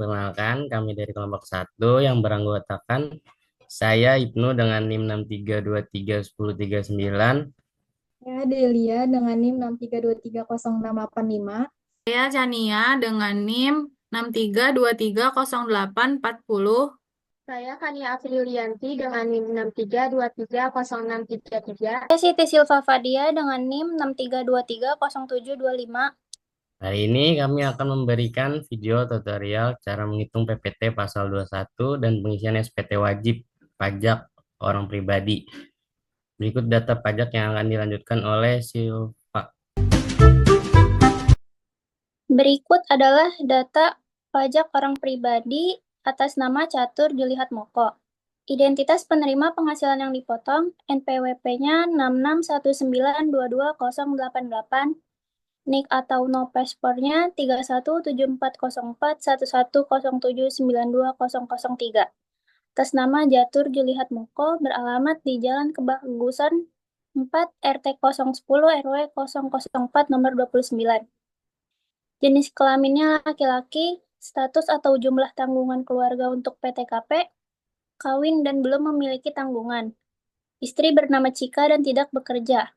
perkenalkan kami dari kelompok satu yang beranggotakan saya Ibnu dengan NIM 63231039. Saya Delia dengan NIM 6323068 Saya Chania dengan NIM 6323084. Saya Kania Aprilianti dengan NIM 6323063. Saya Siti Silva Fadia dengan NIM 632300725. Hari ini kami akan memberikan video tutorial cara menghitung PPT pasal 21 dan pengisian SPT wajib pajak orang pribadi. Berikut data pajak yang akan dilanjutkan oleh Silva. Berikut adalah data pajak orang pribadi atas nama Catur Dilihat Moko. Identitas penerima penghasilan yang dipotong, NPWP-nya 661922088, NIK atau no paspornya 3174041107920003. Atas nama Jatur Dilihat Moko, beralamat di Jalan Kebagusan 4 RT 010 RW 004 nomor 29. Jenis kelaminnya laki-laki, status atau jumlah tanggungan keluarga untuk PTKP, kawin dan belum memiliki tanggungan. Istri bernama Cika dan tidak bekerja.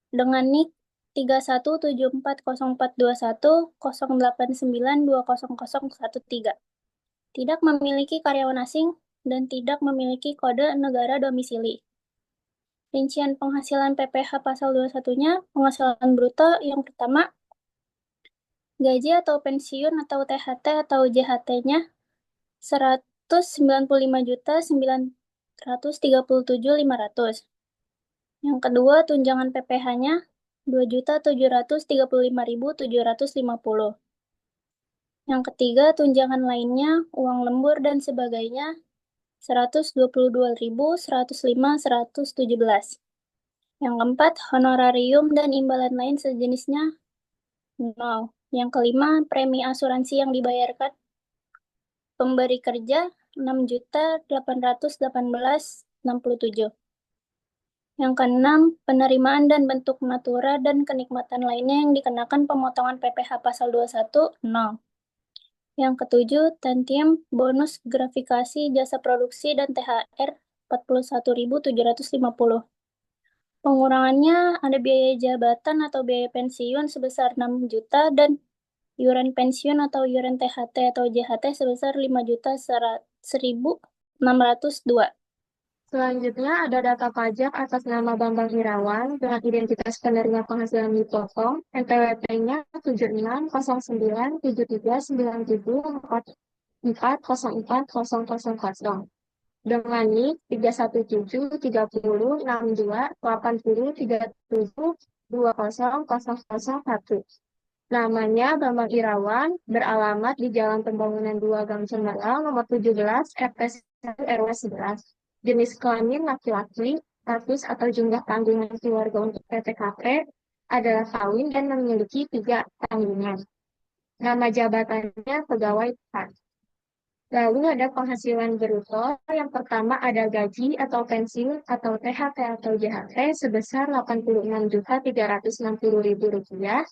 Dengan NIK 3174042108920013. Tidak memiliki karyawan asing dan tidak memiliki kode negara domisili. Rincian penghasilan PPh pasal 21-nya, penghasilan bruto yang pertama, gaji atau pensiun atau THT atau JHT-nya 195.937.500. Yang kedua, tunjangan PPh-nya 2.735.750. Yang ketiga, tunjangan lainnya, uang lembur dan sebagainya 122.105.117. Yang keempat, honorarium dan imbalan lain sejenisnya 0. Yang kelima, premi asuransi yang dibayarkan pemberi kerja 6.818.067. Yang keenam, penerimaan dan bentuk natura dan kenikmatan lainnya yang dikenakan pemotongan PPh pasal 21 0. Yang ketujuh, tantiem, bonus, gratifikasi, jasa produksi, dan THR 41.750. Pengurangannya ada biaya jabatan atau biaya pensiun sebesar 6 juta dan iuran pensiun atau iuran THT atau JHT sebesar 5.101.602. Selanjutnya ada data pajak atas nama Bambang Irawan dengan identitas penerima penghasilan dipotong, NPWP-nya 76097397440400 dengan NIK 31730628037200001. Namanya Bambang Irawan, beralamat di Jalan Pembangunan 2 Gang Cemerlang nomor 17 RT 1 RW 11. Jenis kelamin laki-laki, status atau jumlah tanggungan keluarga untuk PTKP adalah kawin dan memiliki 3 tanggungan. Nama jabatannya pegawai tetap. Lalu ada penghasilan bruto. Yang pertama ada gaji atau pensiun atau THT atau JHT sebesar Rp86.360.000.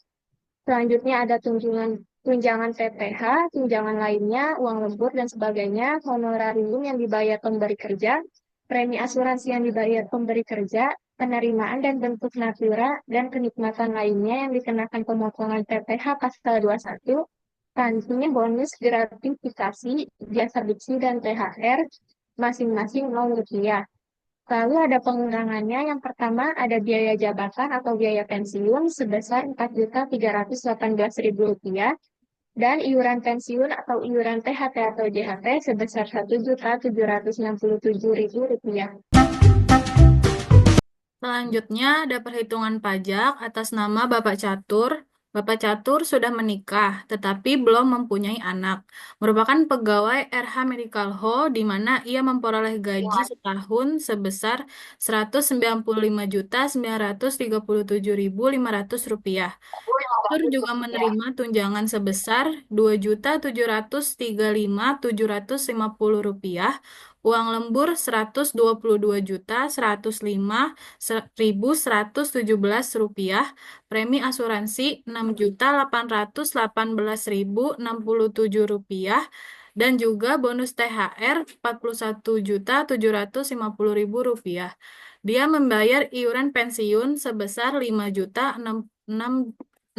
Selanjutnya ada tunjangan PPh, tunjangan lainnya, uang lembur dan sebagainya, honorarium yang dibayar pemberi kerja, premi asuransi yang dibayar pemberi kerja, penerimaan dan bentuk natura dan kenikmatan lainnya yang dikenakan pemotongan PPh pasal 21, tentunya bonus gratifikasi, jasa diksi dan THR masing-masing Rp0. Lalu ada pengurangannya. Yang pertama ada biaya jabatan atau biaya pensiun sebesar Rp4.318.000 dan iuran pensiun atau iuran THT atau JHT sebesar Rp1.767.000. Selanjutnya ada perhitungan pajak atas nama Bapak Catur. Bapak Catur sudah menikah, tetapi belum mempunyai anak. Merupakan pegawai RH Medical Hall, di mana ia memperoleh gaji setahun sebesar Rp195.937.500. catur juga menerima tunjangan sebesar Rp2.735.750, uang lembur Rp122.105.117, premi asuransi Rp6.818.067, dan juga bonus THR Rp41.750.000. Dia membayar iuran pensiun sebesar Rp5.662.000.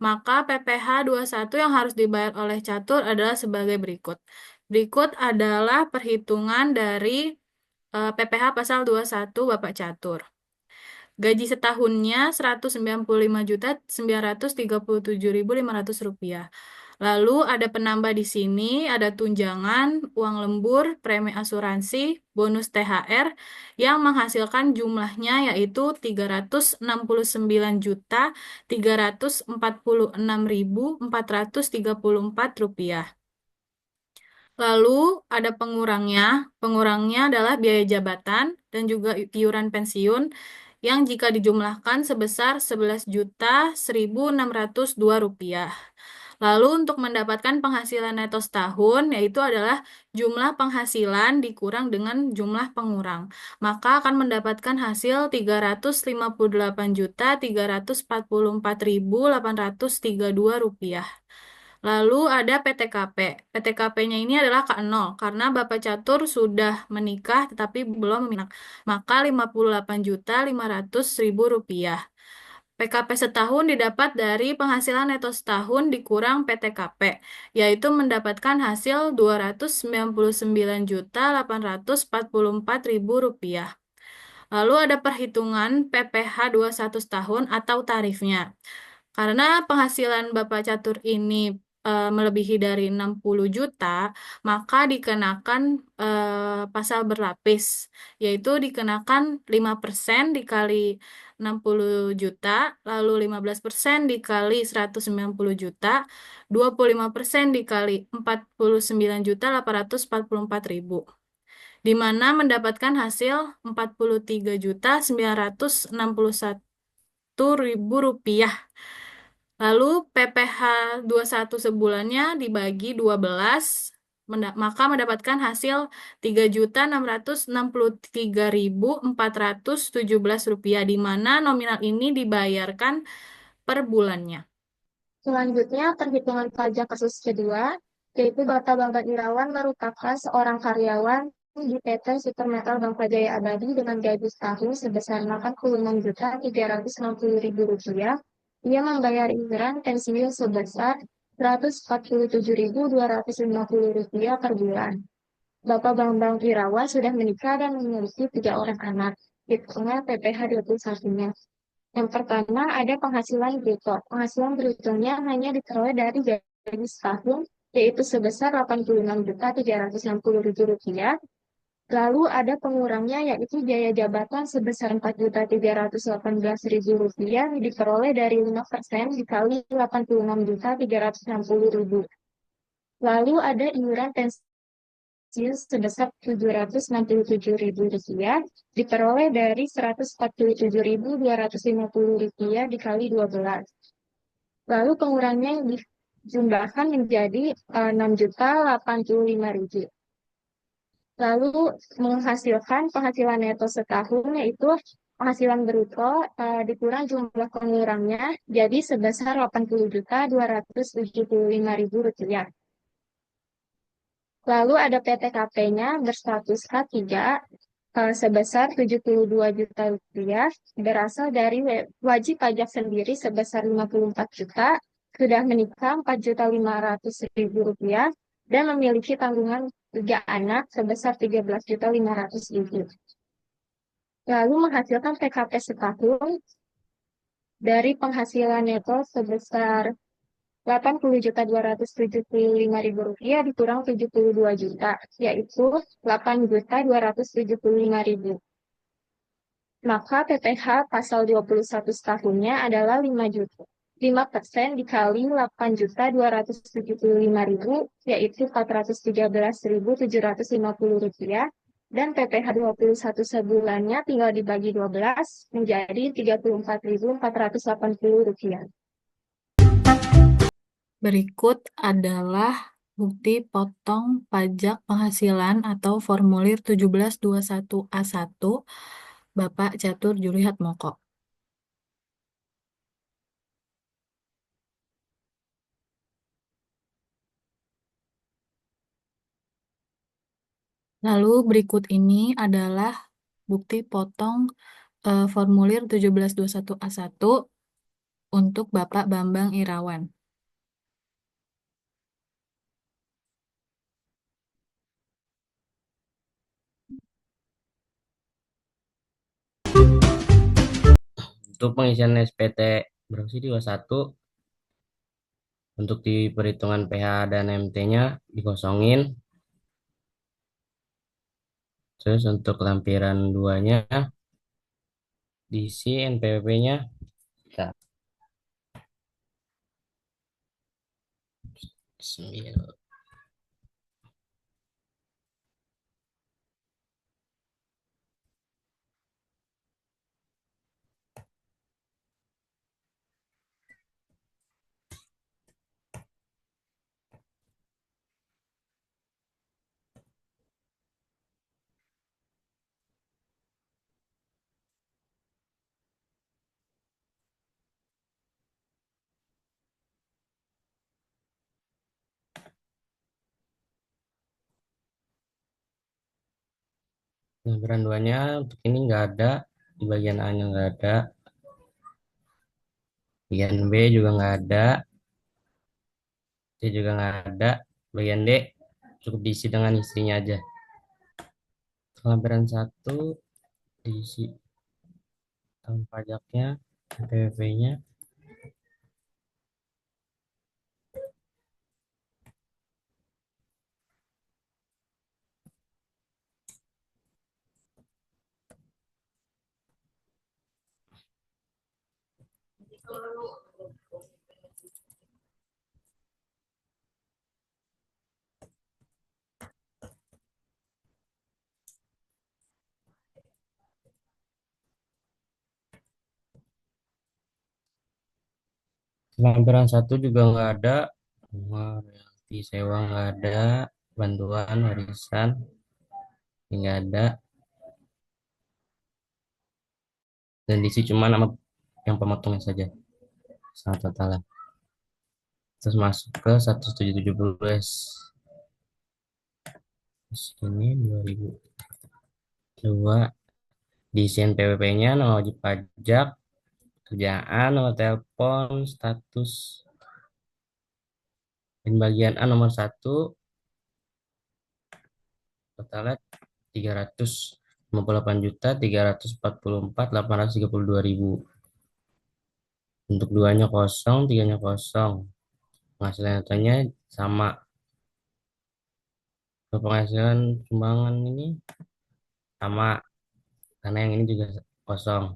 Maka PPh 21 yang harus dibayar oleh catur adalah sebagai berikut. Berikut adalah perhitungan dari PPh pasal 21 Bapak Catur. Gaji setahunnya Rp195.937.500. Lalu ada penambah di sini, ada tunjangan, uang lembur, premi asuransi, bonus THR yang menghasilkan jumlahnya yaitu Rp369.346.434. Lalu ada pengurangnya. Pengurangnya adalah biaya jabatan dan juga iuran pensiun yang jika dijumlahkan sebesar Rp11.106.2. Lalu untuk mendapatkan penghasilan neto setahun yaitu adalah jumlah penghasilan dikurang dengan jumlah pengurang. Maka akan mendapatkan hasil Rp358.344.832. Lalu ada PTKP. PTKP-nya ini adalah K0 karena Bapak Catur sudah menikah tetapi belum meminang. Maka Rp58.500.000. PKP setahun didapat dari penghasilan neto setahun dikurang PTKP, yaitu mendapatkan hasil Rp299.844.000. Lalu ada perhitungan PPh 21 tahun atau tarifnya. Karena penghasilan Bapak Catur ini melebihi dari 60 juta, maka dikenakan pasal berlapis, yaitu dikenakan 5% dikali 60 juta, lalu 15% dikali 190 juta, 25% dikali 49.844.000, di mana mendapatkan hasil Rp43.961.000. Lalu PPh 21 sebulannya dibagi 12, maka mendapatkan hasil Rp3.663.417, di mana nominal ini dibayarkan per bulannya. Selanjutnya, perhitungan pajak kasus kedua, yaitu Bapak Irawan merupakan seorang karyawan di PT Supermetal Bangka Jaya Abadi dengan gaji setahun sebesar Rp86.360.000. Ia membayar iuran pensiun sebesar Rp147.250 per bulan. Bapak Bambang Irawan sudah menikah dan memiliki 3 orang anak. Hitungnya PPh 21-nya. Yang pertama ada penghasilan bruto. Penghasilan brutonya hanya diperoleh dari gaji setahun, yaitu sebesar Rp86.360.000. Lalu ada pengurangnya yaitu biaya jabatan sebesar Rp4.318.000 diperoleh dari 5% dikali Rp86.360.000. Lalu ada iuran pensiun sebesar Rp767.000 diperoleh dari Rp147.250 dikali 12. Lalu pengurangnya dijumlahkan menjadi Rp6.085.000. Lalu menghasilkan penghasilan neto setahun yaitu penghasilan bruto dikurang jumlah pengurangnya jadi sebesar Rp80.275.000. Lalu ada PTKP-nya berstatus K3 sebesar Rp72 juta, berasal dari wajib pajak sendiri sebesar Rp54 juta, sudah menikah Rp4.500.000, dan memiliki tanggungan 3 anak sebesar Rp13.500.000. Lalu menghasilkan PKP setahun dari penghasilan neto sebesar Rp80.275.000 dikurang 72 juta, yaitu Rp8.275.000. Maka PPh pasal 21 tahunnya adalah 5 juta. 5% dikali Rp8.275.000, yaitu Rp413.750, Dan PPh 21 sebulannya tinggal dibagi 12 menjadi Rp34.480. Berikut adalah bukti potong pajak penghasilan atau formulir 1721A1 Bapak Catur Julihat Moko. Lalu berikut ini adalah bukti potong formulir 1721A1 untuk Bapak Bambang Irawan. Untuk pengisian SPT berapa sih 21, untuk di perhitungan PH dan MT-nya dikosongin. Terus untuk lampiran 2-nya diisi NPWP-nya. Kita 9. Lampiran 2-nya untuk ini nggak ada, di bagian A-nya nggak ada, bagian B juga nggak ada, C juga nggak ada, bagian D cukup diisi dengan istrinya aja. Lampiran 1 diisi tahun pajaknya, NPWP-nya. Lampiran 1 juga nggak ada, rumah royalti sewa nggak ada, bantuan warisan nggak ada, dan diisi cuma nama yang pemotongnya saja sama totalnya. Terus masuk ke 1770S. Terus ini 2002 diisi NPWP-nya, nama wajib pajak, kerjaan, nomor telepon, status, dan bagian A nomor 1 totalnya 358.344.832.000. Untuk 2-nya kosong, 3-nya kosong. Penghasilan netonya sama. Penghasilan sumbangan ini sama, karena yang ini juga kosong.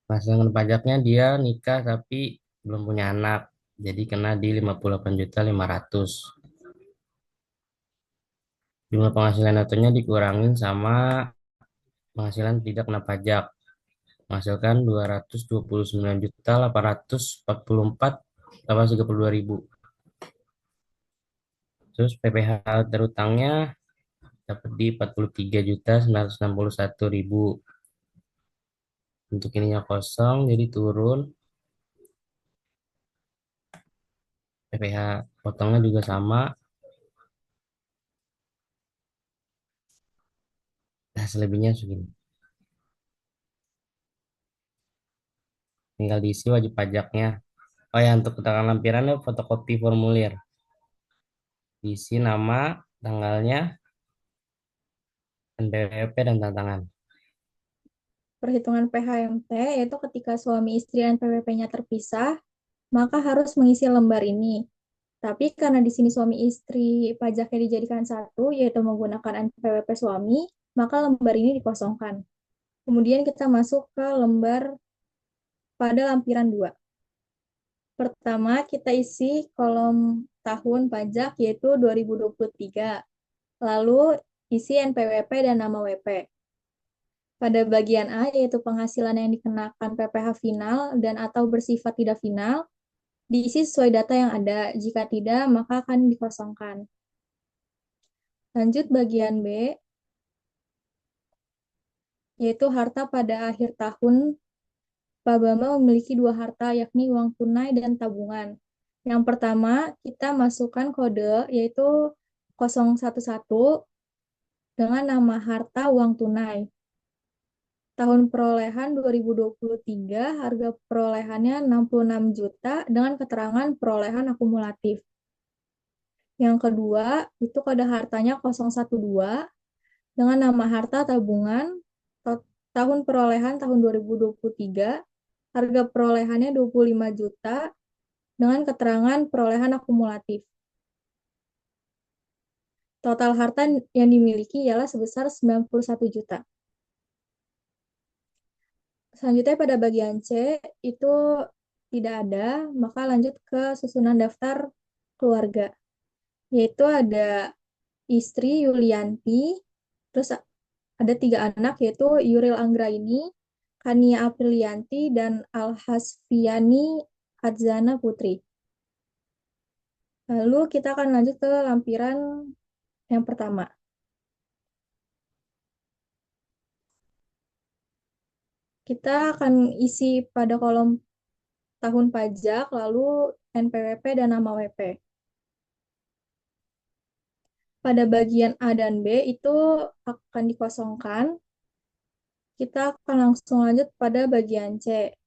Penghasilan pajaknya dia nikah tapi belum punya anak, jadi kena di 58.500.000. Jumlah penghasilan netonya dikurangin sama penghasilan tidak kena pajak, menghasilkan 229.844.832.000. Terus PPh terutangnya dapat di 43.961.000. Untuk ininya kosong, jadi turun. PPh potongnya juga sama. Nah, selebihnya segini. Tinggal diisi wajib pajaknya. Oh ya, untuk keterangan lampirannya fotokopi formulir. Diisi nama, tanggalnya, NPWP, dan tantangan. Perhitungan PHMT yaitu ketika suami istri dan PWP-nya terpisah, maka harus mengisi lembar ini. Tapi karena di sini suami istri pajaknya dijadikan satu, yaitu menggunakan NPWP suami, maka lembar ini dikosongkan. Kemudian kita masuk ke lembar pada lampiran 2. Pertama, kita isi kolom tahun pajak yaitu 2023. Lalu isi NPWP dan nama WP. Pada bagian A, yaitu penghasilan yang dikenakan PPh final dan atau bersifat tidak final, diisi sesuai data yang ada. Jika tidak, maka akan dikosongkan. Lanjut bagian B, yaitu harta pada akhir tahun. Pak Bambang memiliki dua harta, yakni uang tunai dan tabungan. Yang pertama, kita masukkan kode, yaitu 011 dengan nama harta uang tunai. Tahun perolehan 2023, harga perolehannya 66 juta dengan keterangan perolehan akumulatif. Yang kedua, itu kode hartanya 012 dengan nama harta tabungan tahun perolehan tahun 2023, harga perolehannya 25 juta dengan keterangan perolehan akumulatif. Total harta yang dimiliki ialah sebesar 91 juta. Selanjutnya pada bagian C itu tidak ada, maka lanjut ke susunan daftar keluarga. Yaitu ada istri Yulianti, terus ada 3 anak yaitu Yuril Anggraini, Kania Aprilianti, dan Alhasfiani Adzana Putri. Lalu kita akan lanjut ke lampiran yang pertama. Kita akan isi pada kolom tahun pajak, lalu NPWP dan nama WP. Pada bagian A dan B itu akan dikosongkan. Kita akan langsung lanjut pada bagian C,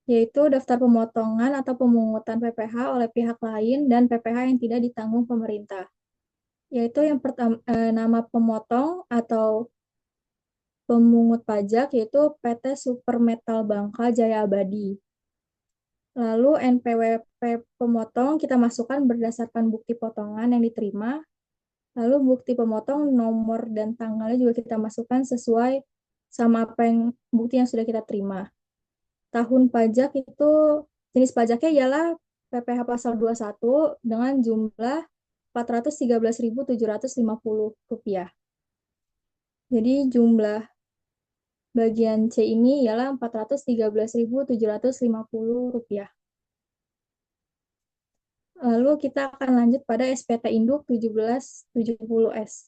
yaitu daftar pemotongan atau pemungutan PPh oleh pihak lain dan PPh yang tidak ditanggung pemerintah. Yaitu yang pertama, nama pemotong atau pemungut pajak yaitu PT Super Metal Bangka Jaya Abadi. Lalu NPWP pemotong kita masukkan berdasarkan bukti potongan yang diterima. Lalu bukti pemotong nomor dan tanggalnya juga kita masukkan sesuai sama apa yang bukti yang sudah kita terima. Tahun pajak itu jenis pajaknya ialah PPh pasal 21 dengan jumlah Rp413.750. Jadi jumlah bagian C ini ialah Rp413.750. Lalu kita akan lanjut pada SPT Induk 1770S.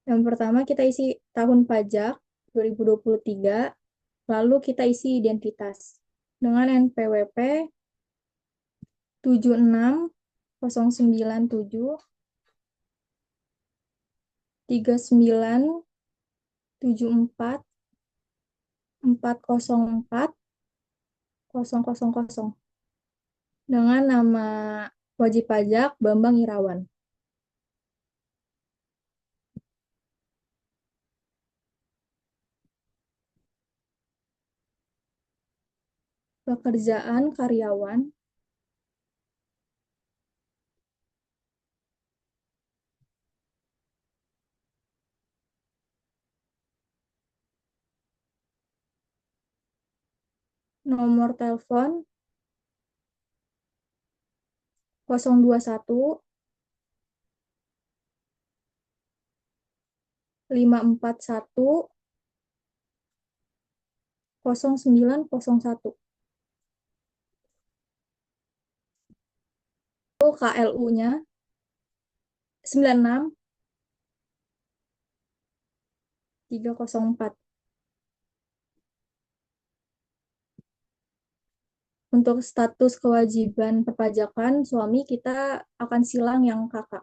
Yang pertama kita isi tahun pajak 2023, lalu kita isi identitas dengan NPWP 76097 3974 404 000 dengan nama wajib pajak Bambang Irawan. Pekerjaan karyawan, nomor telepon 021 541 0901. KLU-nya 96 304. Untuk status kewajiban perpajakan suami kita akan silang yang kakak.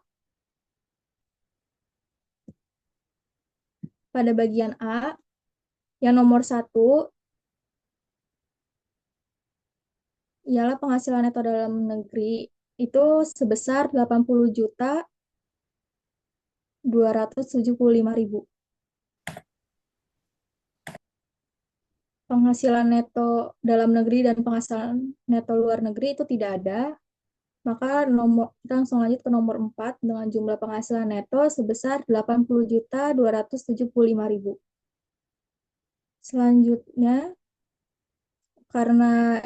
Pada bagian A, yang nomor 1 ialah penghasilan neto dalam negeri itu sebesar 80.275.000. Penghasilan neto dalam negeri dan penghasilan neto luar negeri itu tidak ada. Maka kita langsung lanjut ke nomor 4 dengan jumlah penghasilan neto sebesar 80.275.000. Selanjutnya, karena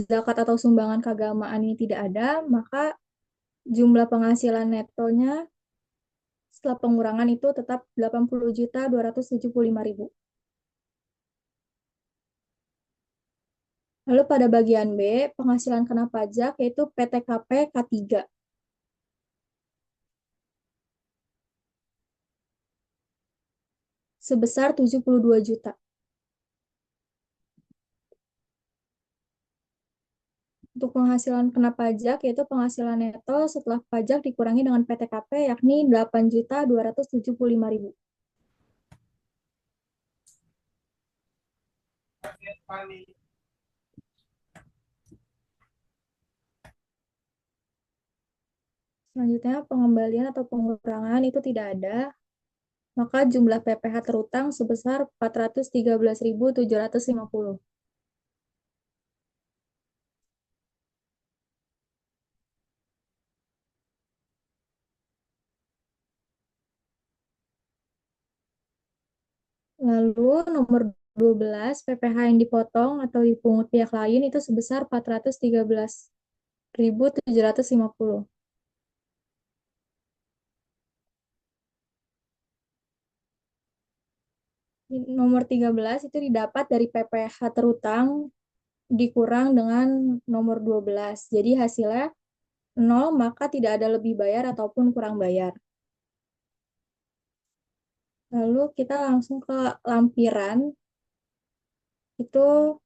zakat atau sumbangan keagamaan ini tidak ada, maka jumlah penghasilan netonya setelah pengurangan itu tetap 80.275.000. Lalu pada bagian B, penghasilan kena pajak yaitu PTKP K3 sebesar 72 juta. Untuk penghasilan kena pajak yaitu penghasilan neto setelah pajak dikurangi dengan PTKP yakni 8.275.000. Selanjutnya pengembalian atau pengurangan itu tidak ada, maka jumlah PPh terutang sebesar 413.750. Lalu nomor 12, PPh yang dipotong atau dipungut pihak lain itu sebesar 413.750. Nomor 13 itu didapat dari PPh terutang dikurang dengan nomor 12. Jadi hasilnya 0, maka tidak ada lebih bayar ataupun kurang bayar. Lalu kita langsung ke lampiran. Itu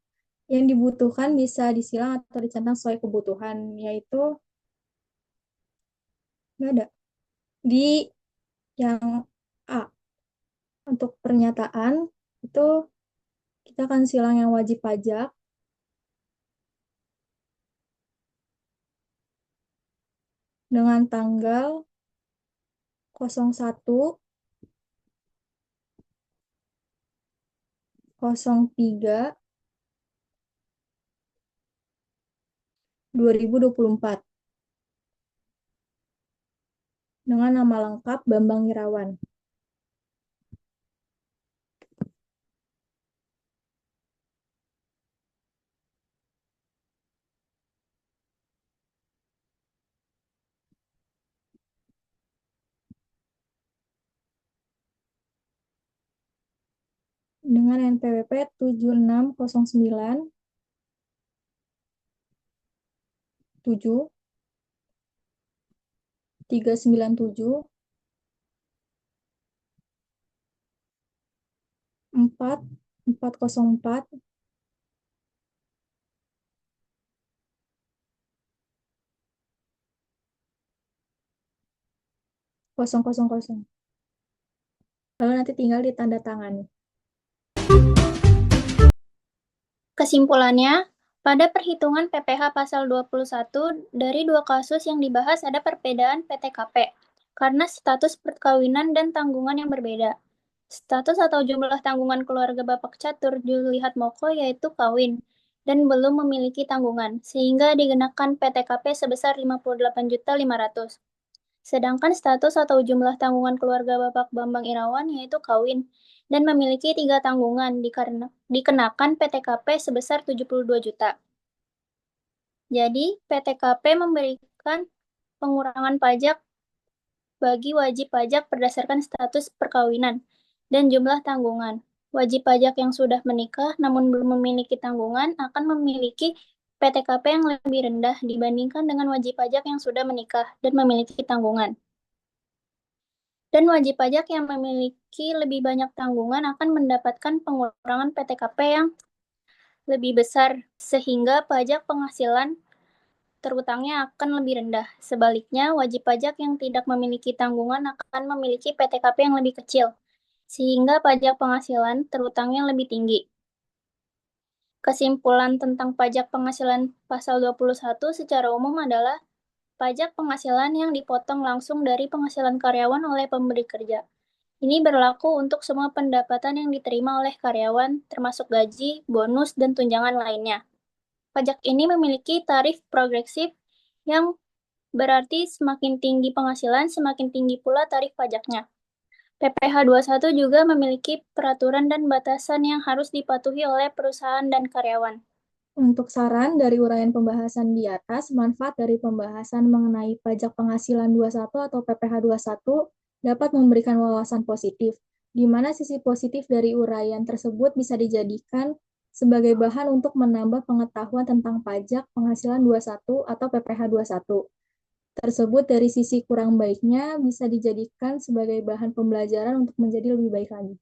yang dibutuhkan bisa disilang atau dicentang sesuai kebutuhan, yaitu nggak ada. Di yang A, untuk pernyataan, itu kita akan silang yang wajib pajak dengan tanggal 01/03/2024 dengan nama lengkap Bambang Irawan. Dengan NPWP 7609 7 397 4 404 000. Lalu nanti tinggal ditandatangani. Kesimpulannya, pada perhitungan PPh pasal 21, dari dua kasus yang dibahas ada perbedaan PTKP, karena status perkawinan dan tanggungan yang berbeda. Status atau jumlah tanggungan keluarga Bapak Catur Julihat Moko yaitu kawin, dan belum memiliki tanggungan, sehingga dikenakan PTKP sebesar 58.500. Sedangkan status atau jumlah tanggungan keluarga Bapak Bambang Irawan yaitu kawin, dan memiliki 3 tanggungan dikenakan PTKP sebesar 72 juta. Jadi, PTKP memberikan pengurangan pajak bagi wajib pajak berdasarkan status perkawinan dan jumlah tanggungan. Wajib pajak yang sudah menikah namun belum memiliki tanggungan akan memiliki PTKP yang lebih rendah dibandingkan dengan wajib pajak yang sudah menikah dan memiliki tanggungan. Dan wajib pajak yang memiliki lebih banyak tanggungan akan mendapatkan pengurangan PTKP yang lebih besar, sehingga pajak penghasilan terutangnya akan lebih rendah. Sebaliknya, wajib pajak yang tidak memiliki tanggungan akan memiliki PTKP yang lebih kecil, sehingga pajak penghasilan terutangnya lebih tinggi. Kesimpulan tentang pajak penghasilan pasal 21 secara umum adalah pajak penghasilan yang dipotong langsung dari penghasilan karyawan oleh pemberi kerja. Ini berlaku untuk semua pendapatan yang diterima oleh karyawan, termasuk gaji, bonus, dan tunjangan lainnya. Pajak ini memiliki tarif progresif yang berarti semakin tinggi penghasilan, semakin tinggi pula tarif pajaknya. PPh 21 juga memiliki peraturan dan batasan yang harus dipatuhi oleh perusahaan dan karyawan. Untuk saran dari uraian pembahasan di atas, manfaat dari pembahasan mengenai pajak penghasilan 21 atau PPh 21 dapat memberikan wawasan positif, di mana sisi positif dari uraian tersebut bisa dijadikan sebagai bahan untuk menambah pengetahuan tentang pajak penghasilan 21 atau PPh 21. Tersebut dari sisi kurang baiknya bisa dijadikan sebagai bahan pembelajaran untuk menjadi lebih baik lagi.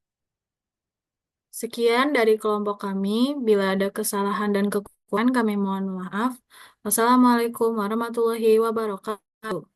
Sekian dari kelompok kami. Bila ada kesalahan dan kekurangan, kami mohon maaf. Wassalamualaikum warahmatullahi wabarakatuh.